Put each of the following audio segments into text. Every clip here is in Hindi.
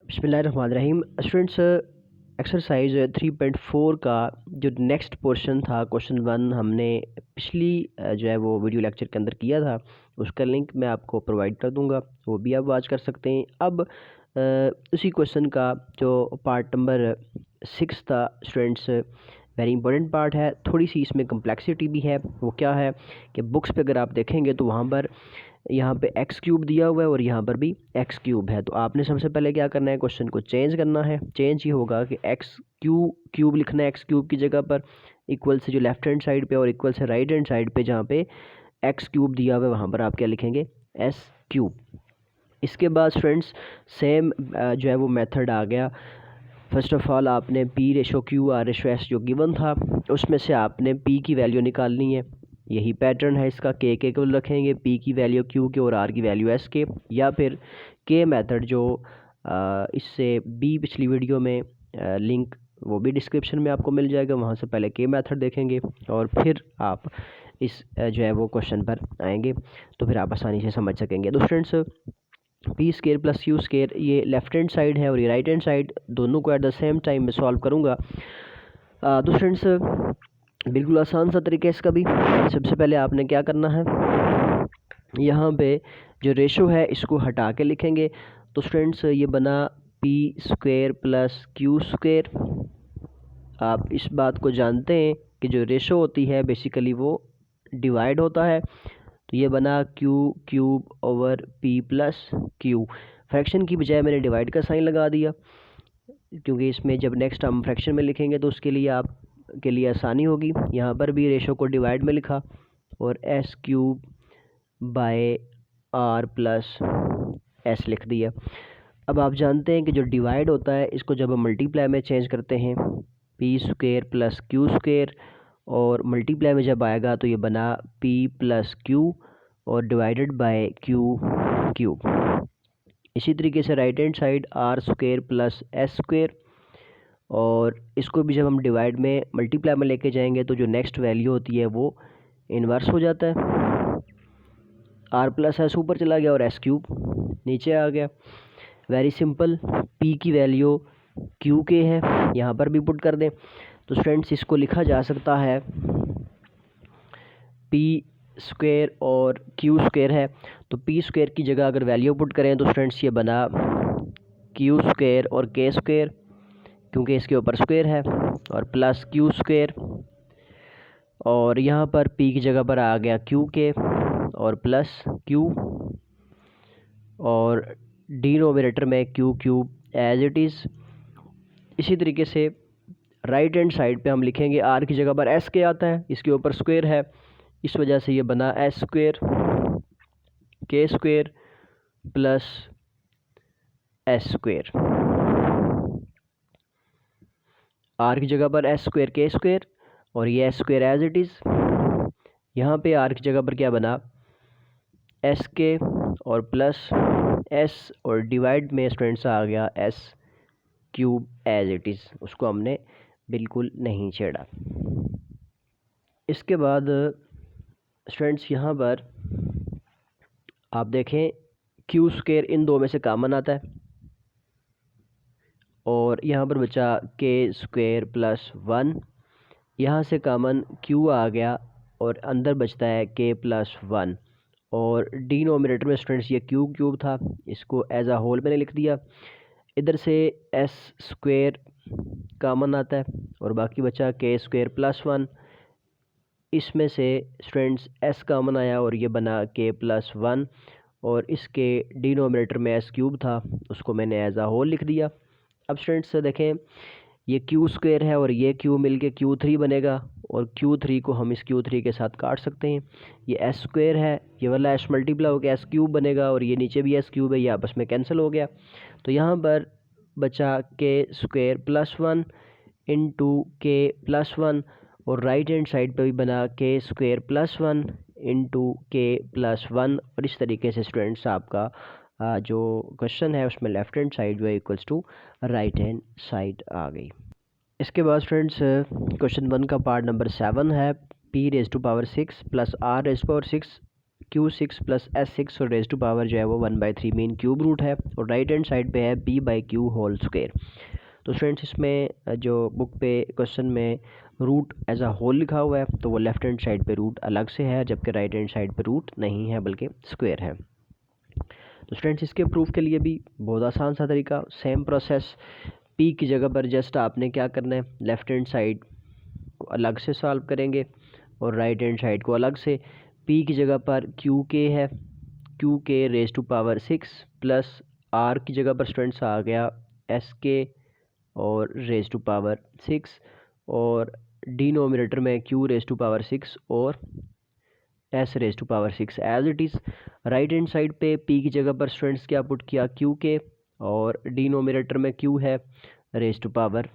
बिस्मिल्लाहिर्रहमानिर्रहीम। स्टूडेंट्स, एक्सरसाइज 3.4 का जो नेक्स्ट पोर्शन था, क्वेश्चन 1 हमने पिछली जो है वो वीडियो लेक्चर के अंदर किया था। उसका लिंक मैं आपको प्रोवाइड कर दूंगा, वो भी आप वॉच कर सकते हैं। अब उसी क्वेश्चन का जो पार्ट नंबर 6 था स्टूडेंट्स, वेरी इंपॉर्टेंट पार्ट है। थोड़ी सी इसमें कम्प्लेक्सिटी भी है। वो क्या है कि बुक्स पे अगर आप देखेंगे तो वहाँ पर यहाँ पे एक्स क्यूब दिया हुआ है और यहाँ पर भी एक्स क्यूब है। तो आपने सबसे पहले क्या करना है, क्वेश्चन को चेंज करना है। चेंज ही होगा कि एक्स क्यूब लिखना है एक्स क्यूब की जगह पर, इक्वल से जो लेफ्ट हैंड साइड पे और इक्वल से राइट हैंड साइड पे जहाँ पे एक्स क्यूब दिया हुआ है वहाँ पर आप क्या लिखेंगे, एस क्यूब। इसके बाद फ्रेंड्स सेम जो है वो मेथड आ गया। फर्स्ट ऑफ ऑल आपने P ratio Q R ratio S जो गिवन था उसमें से आपने पी की वैल्यू निकालनी है। यही पैटर्न है इसका, के को रखेंगे, पी की वैल्यू क्यू के और आर की वैल्यू एस के, या फिर के मेथड जो इससे बी पिछली वीडियो में लिंक वो भी डिस्क्रिप्शन में आपको मिल जाएगा, वहाँ से पहले के मेथड देखेंगे और फिर आप इस जो है वो क्वेश्चन पर आएंगे तो फिर आप आसानी से समझ सकेंगे। तो friends P square plus Q square ये लेफ्ट हैंड साइड है और ये राइट हैंड साइड, दोनों को एट द सेम टाइम में सॉल्व करूँगा। तो फ्रेंड्स बिल्कुल आसान सा तरीका है इसका भी। सबसे पहले आपने क्या करना है, यहाँ पे जो रेशो है इसको हटा के लिखेंगे। तो स्टूडेंट्स ये बना P square plus Q square. आप इस बात को जानते हैं कि जो रेशो होती है बेसिकली वो डिवाइड होता है। तो ये बना Q cube over P plus Q. Fraction की बजाय मैंने डिवाइड का साइन लगा दिया, क्योंकि इसमें जब नेक्स्ट हम फ्रैक्शन में लिखेंगे तो उसके लिए आप के लिए आसानी होगी। यहाँ पर भी रेशो को डिवाइड में लिखा और S cube by R plus S लिख दिया। अब आप जानते हैं कि जो डिवाइड होता है इसको जब हम मल्टीप्लाई में चेंज करते हैं, P square plus Q square, और मल्टीप्लाई में जब आएगा तो ये बना पी प्लस क्यू और डिवाइडेड बाय क्यू क्यूब। इसी तरीके से right hand side R square plus S square, और इसको भी जब हम डिवाइड में मल्टीप्लाई में लेके जाएंगे तो जो नेक्स्ट वैल्यू होती है वो इन्वर्स हो जाता है। आर प्लस एस ऊपर चला गया और एस क्यूब नीचे आ गया। वेरी सिंपल, पी की वैल्यू क्यू के है, यहाँ पर भी पुट कर दें। तो फ्रेंड्स इसको लिखा जा सकता है पी स्क्वेयर और क्यू स्क्वेयर है, तो पी स्क्वेयर की जगह अगर वैल्यू पुट करें तो फ्रेंड्स ये बना क्यू स्क्वेयर और के स्क्वेयर, क्योंकि इसके ऊपर स्क्वेयर है, और प्लस क्यू स्क्वेयर, और यहाँ पर पी की जगह पर आ गया क्यू के और प्लस क्यू, और डिनोमिनेटर में Q cube as it is. इसी तरीके से राइट हैंड साइड पे हम लिखेंगे आर की जगह पर एस के आता है, इसके ऊपर स्क्वेयर है, इस वजह से ये बना S square K square plus S square. R की जगह पर एस स्क्वेयर के स्क्वेयर और ये S square as it is. यहाँ पे आर की जगह पर क्या बना, एस के और प्लस एस, और डिवाइड में स्टूडेंट्स आ गया S cube as it is, उसको हमने बिल्कुल नहीं छेड़ा। इसके बाद स्टूडेंट्स यहाँ पर आप देखें क्यू स्क्वेयर इन दो में से कॉमन आता है, और यहाँ पर बचा के स्क्वेयर प्लस 1, यहाँ से कॉमन क्यू आ गया और अंदर बचता है के प्लस 1, और डिनोमिनेटर में स्टूडेंट्स ये क्यू क्यूब था, इसको एज अ होल मैंने लिख दिया। इधर से एस स्क्वेयर कॉमन आता है और बाकी बचा के स्क्वेयर प्लस 1। इसमें से स्टूडेंट्स एस कॉमन आया और ये बना के प्लस 1, और इसके डिनोमिनेटर में एस क्यूब था, उसको मैंने एज अ होल लिख दिया। अब स्टूडेंट्स देखें ये क्यू स्क्वेयर है और ये क्यू मिलके क्यू थ्री बनेगा, और क्यू थ्री को हम इस क्यू थ्री के साथ काट सकते हैं। ये एस स्क्वेयर है, ये वाला एस मल्टीप्लाई होकर एस क्यूब बनेगा, और ये नीचे भी एस क्यूब है, ये आपस में कैंसिल हो गया। तो यहाँ पर बचा के स्क्वेयर प्लस 1 इंटू के प्लस 1, और राइट हैंड साइड पे भी बना के स्क्वेयर प्लस 1 इंटू के प्लस 1, और इस तरीके से स्टूडेंट्स आपका जो क्वेश्चन है उसमें लेफ्ट हैंड साइड जो है equals to right hand side आ गई। इसके बाद स्टूडेंट्स क्वेश्चन 1 का पार्ट नंबर 7 है, P raise to power 6 plus R raise to power 6 Q6 plus S6 और रेज टू पावर जो है वो 1/3 मीन क्यूब रूट है, और राइट हैंड साइड पे है B/Q होल स्क्वायर। तो स्टूडेंट्स इसमें जो बुक पे क्वेश्चन में रूट एज अ होल लिखा हुआ है, तो वो लेफ्ट हैंड साइड पे रूट अलग से है, जबकि राइट हैंड साइड पे रूट नहीं है बल्कि स्क्वायर है। तो स्टूडेंट्स इसके प्रूफ के लिए भी बहुत आसान सा तरीका, सेम प्रोसेस। पी की जगह पर जस्ट आपने क्या करना है, लेफ्ट हैंड साइड को अलग से सॉल्व करेंगे और राइट हैंड साइड को अलग से। पी की जगह पर क्यू के है, Q K raise to power 6 plus R की जगह पर स्टूडेंट्स आ गया एस के और रेज टू पावर 6, और डिनोमिनेटर में क्यू रेज टू पावर 6 और S raise to power 6 as it is. Right hand side पे पी की जगह पर स्टूडेंट्स क्या पुट किया, क्यू के, और डिनोमिनेटर में क्यू है raise to power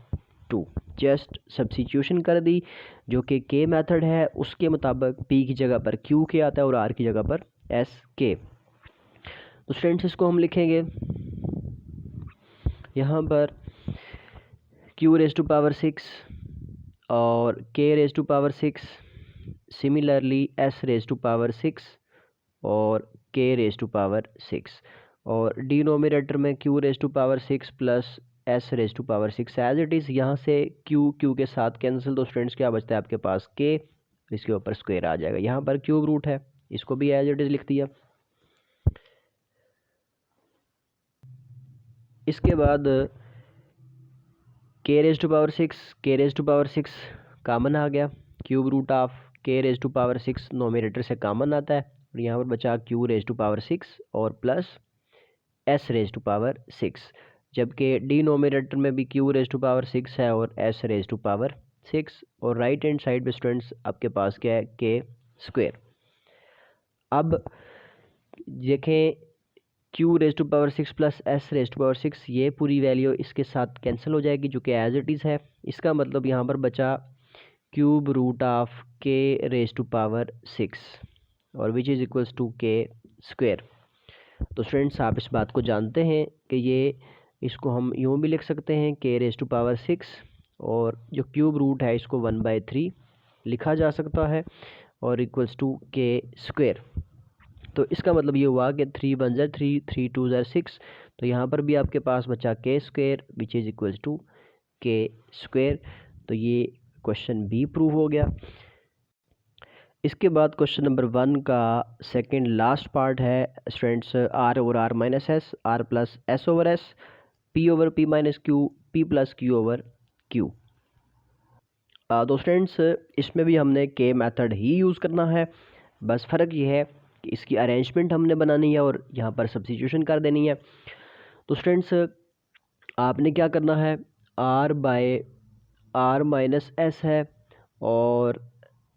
2। Just substitution कर दी, जो कि के मेथड है, उसके मुताबिक पी की जगह पर क्यू के आता है और आर की जगह पर एस के। तो स्टूडेंट्स इसको हम लिखेंगे यहाँ पर क्यू रेज टू पावर 6 और K raise to power 6, similarly S raise to power 6 और के रेज टू पावर 6, और डिनोमिनेटर में Q raise to power 6 plus S raise to power 6 as it is. यहाँ से क्यू क्यू के साथ कैंसिल, तो स्टूडेंट्स क्या बचता है आपके पास के, इसके ऊपर स्क्वायर आ जाएगा। यहाँ पर क्यूब रूट है, इसको भी एज इट इज़ लिख दिया। इसके बाद के रेज टू पावर 6, के रेज टू पावर 6 कामन आ गया, क्यूब रूट ऑफ के रेज टू पावर 6 नोमिनेटर से कामन आता है, और यहाँ पर बचा क्यू रेज टू पावर 6 और plus S raise to power 6, जबकि डिनोमिनेटर में भी क्यू रेज टू पावर 6 है और एस रेज टू पावर 6, और राइट हैंड साइड पे स्टूडेंट्स आपके पास क्या है, के स्क्वायर। अब देखें Q raise to power 6 plus S raise to power 6, ये पूरी वैल्यू इसके साथ कैंसिल हो जाएगी, जो कि एज इट इज़ है। इसका मतलब यहाँ पर बचा क्यूब रूट ऑफ के रेज टू पावर 6 और विच is equals to K square. तो स्टूडेंट्स आप इस बात को जानते हैं कि ये, इसको हम यूँ भी लिख सकते हैं के रेज टू पावर 6, और जो क्यूब रूट है इसको 1/3 लिखा जा सकता है, और इक्वल्स टू के स्क्वायर। तो इसका मतलब ये हुआ कि 3 1 ज़ा 3, 3 2 ज़ा 6, तो यहाँ पर भी आपके पास बचा K square which is equals to K square. तो ये क्वेश्चन बी प्रूव हो गया। इसके बाद क्वेश्चन नंबर 1 का सेकंड लास्ट पार्ट है students, R over R minus S, R plus S over S, P over P minus Q, P plus Q over Q. तो स्टूडेंट्स इसमें भी हमने के मेथड ही यूज़ करना है, बस फ़र्क ये है कि इसकी अरेंजमेंट हमने बनानी है और यहाँ पर सब्स्टिट्यूशन कर देनी है। तो स्टूडेंट्स आपने क्या करना है, R by R minus S है, और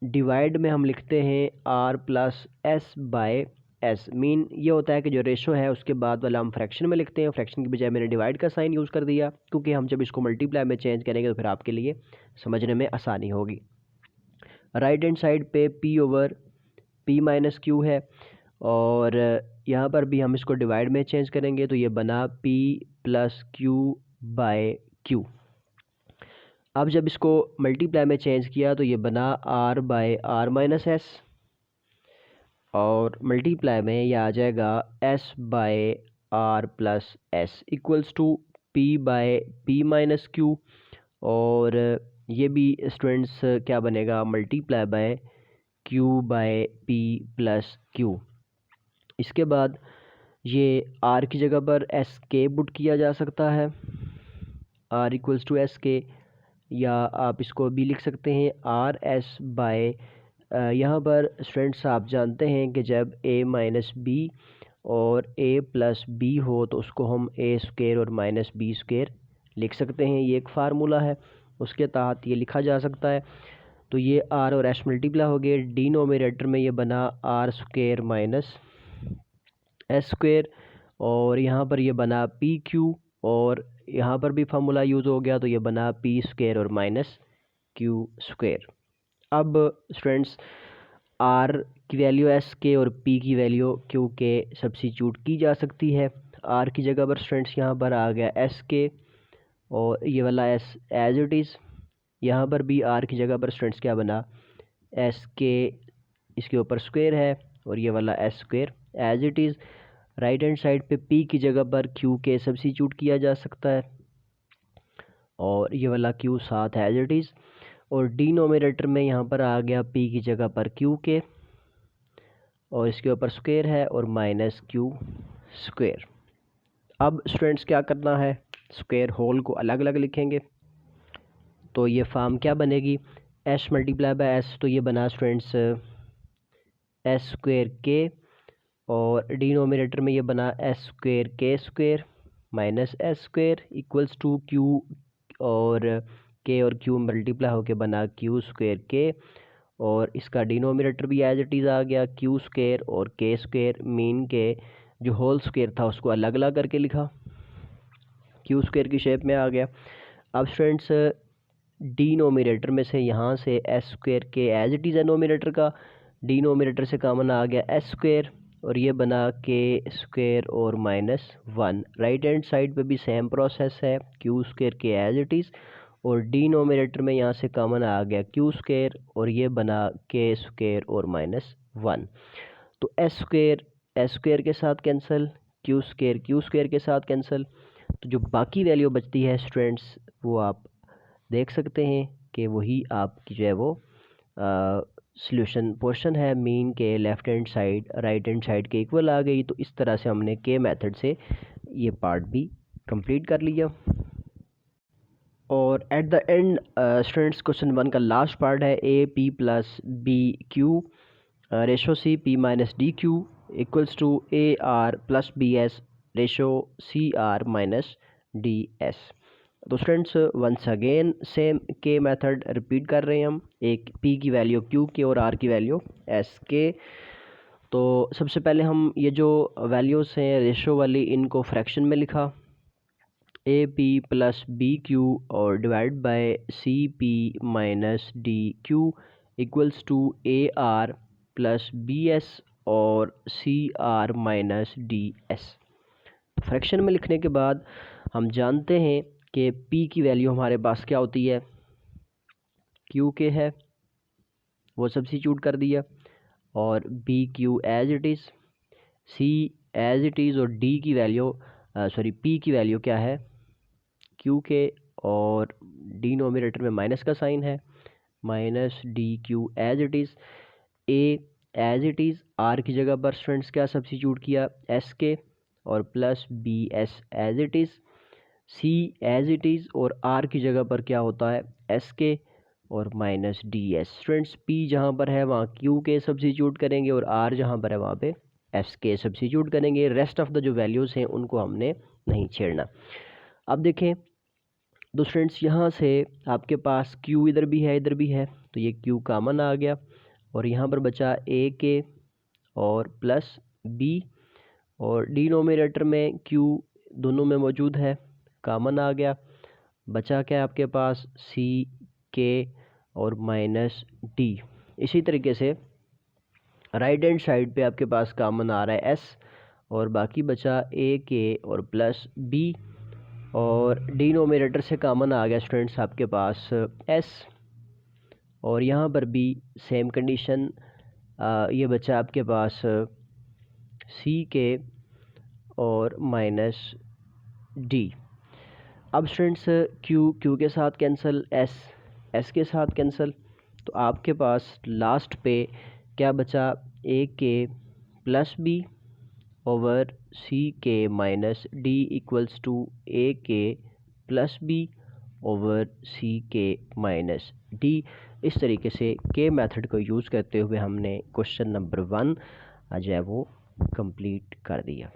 डिवाइड में हम लिखते हैं R plus S by S. Mean ये होता है कि जो रेशो है उसके बाद वाला हम फ्रैक्शन में लिखते हैं, फ्रैक्शन की बजाय मैंने डिवाइड का साइन यूज़ कर दिया, क्योंकि हम जब इसको मल्टीप्लाई में चेंज करेंगे तो फिर आपके लिए समझने में आसानी होगी। राइट हैंड साइड पे P over P minus Q है, और यहाँ पर भी हम इसको डिवाइड में चेंज करेंगे, तो ये बना P plus Q by Q. अब जब इसको मल्टीप्लाई में चेंज किया तो ये बना R by R minus S, और मल्टीप्लाई में ये आ जाएगा S by R plus S equals to P by P minus Q, और ये भी स्टूडेंट्स क्या बनेगा, multiply by Q by P plus Q. इसके बाद ये आर की जगह पर एस के पुट किया जा सकता है, आर इक्वल्स टू एस के, या आप इसको भी लिख सकते हैं आर एस बाय, यहाँ पर स्टूडेंट्स आप जानते हैं कि जब ए माइनस बी और ए प्लस बी हो तो उसको हम ए स्क्वायर और माइनस बी स्क्वायर लिख सकते हैं, ये एक फार्मूला है, उसके तहत ये लिखा जा सकता है। तो ये आर और एस मल्टीप्लाई हो गए, डिनोमिनेटर में ये बना R square minus S square, और यहाँ पर ये बना पी क्यू, और यहाँ पर भी फार्मूला यूज़ हो गया, तो ये बना पी स्क्वायर और माइनस क्यू स्क्वायर। अब स्टूडेंट्स आर की वैल्यू एस के और पी की वैल्यू क्यू के सब्स्टिट्यूट की जा सकती है। आर की जगह पर स्टूडेंट्स यहाँ पर आ गया एस के, और ये वाला एस एज इट इज़। यहाँ पर भी आर की जगह पर स्टूडेंट्स क्या बना, एस के, इसके ऊपर स्क्वायर है, और ये वाला S square as it is. Right hand side पे पी की जगह पर क्यू के सब्स्टिट्यूट किया जा सकता है और ये वाला क्यू साथ एज इट इज़। और डिनोमिनेटर में यहाँ पर आ गया पी की जगह पर क्यू के और इसके ऊपर स्क्वायर है और माइनस क्यू स्क्वायर। अब स्टूडेंट्स क्या करना है, स्क्वायर होल को अलग अलग लिखेंगे तो ये फॉर्म क्या बनेगी, एस मल्टीप्लाई बाय एस। तो ये बना स्टूडेंट्स एस स्क्वायर के और डिनोमिनेटर में ये बना S square K square minus S square equals to Q और के और क्यू मल्टीप्लाई होके बना क्यू स्क्वायर के और इसका डिनोमिनेटर भी एज इट इज़ आ गया क्यू स्क्वायर और के स्क्वायर। मीन के जो होल स्क्वायर था उसको अलग अलग करके लिखा, क्यू स्क्वायर की शेप में आ गया। अब स्टूडेंट्स डिनोमिनेटर में से यहाँ से एस स्क्वायर के एज इट इज़ है, नोमिनेटर का डिनोमिनेटर से कॉमन आ गया एस स्क्वायर और ये बना के स्क्वायर और माइनस 1। राइट हैंड साइड पे भी सेम प्रोसेस है, क्यू स्क्वायर के एज इट इज़ और डिनोमिनेटर में यहाँ से कॉमन आ गया क्यू स्क्वायर और ये बना के स्क्वायर और माइनस 1। तो एस स्क्वायर के साथ कैंसिल, क्यू स्क्वायर के साथ कैंसिल। तो जो बाकी वैल्यू बचती है स्टूडेंट्स वो आप देख सकते हैं कि वही आपकी जो है वो सॉल्यूशन पोर्शन है। मीन के left hand side right hand side के इक्वल आ गई। तो इस तरह से हमने के मेथड से ये पार्ट भी कंप्लीट कर लिया। और at the end students question 1 का लास्ट पार्ट है A P plus B Q ratio C P minus D Q equals to A R plus B S ratio C R minus D S. तो students once again same K method repeat कर रहे हैं हम, एक पी की वैल्यू क्यू के और आर की वैल्यू एस के। तो सबसे पहले हम ये जो वैल्यूज़ हैं रेशो वाली इनको फ्रैक्शन में लिखा, A P plus B Q और divide by C P minus D Q equals to A R plus B S और C R minus D S. Fraction में लिखने के बाद हम जानते हैं कि P की वैल्यू हमारे पास क्या होती है, Q के है वो सब्स्टिट्यूट कर दिया और B Q as it is, C as it is और D की वैल्यू P की वैल्यू क्या है Q के और डिनोमिनेटर में माइनस का साइन है minus D Q as it is. A as it is, R की जगह पर स्टूडेंट्स क्या सब्स्टिट्यूट किया S के और plus B S as it is, C as it is और आर की जगह पर क्या होता है एस के और minus D S. Students P जहाँ पर है वहाँ क्यू के सब्स्टिट्यूट करेंगे और आर जहाँ पर है वहाँ पे एस के सब्स्टिट्यूट करेंगे। रेस्ट ऑफ द जो वैल्यूज़ हैं उनको हमने नहीं छेड़ना। अब देखें तो स्टूडेंट्स यहाँ से आपके पास क्यू इधर भी है इधर भी है तो ये क्यू कॉमन आ गया और यहाँ पर बचा ए के और प्लस बी और डिनोमिनेटर में क्यू दोनों में मौजूद है कॉमन आ गया। बचा क्या आपके पास सी के और माइनस डी। इसी तरीके से राइट हैंड साइड पे आपके पास कॉमन आ रहा है एस और बाकी बचा ए के और प्लस बी और डिनोमिनेटर से कॉमन आ गया स्टूडेंट्स आपके पास एस और यहाँ पर भी सेम कंडीशन, ये बचा आपके पास सी के और माइनस डी। अब स्टूडेंट्स क्यू के साथ कैंसिल, एस के साथ कैंसिल। तो आपके पास लास्ट पे क्या बचा ए के प्लस बी ओवर सी के माइनस डी इक्वल्स टू ए के प्लस बी ओवर सी के माइनस डी। इस तरीके से के मेथड को यूज़ करते हुए हमने क्वेश्चन नंबर 1 जो है वो कंप्लीट कर दिया।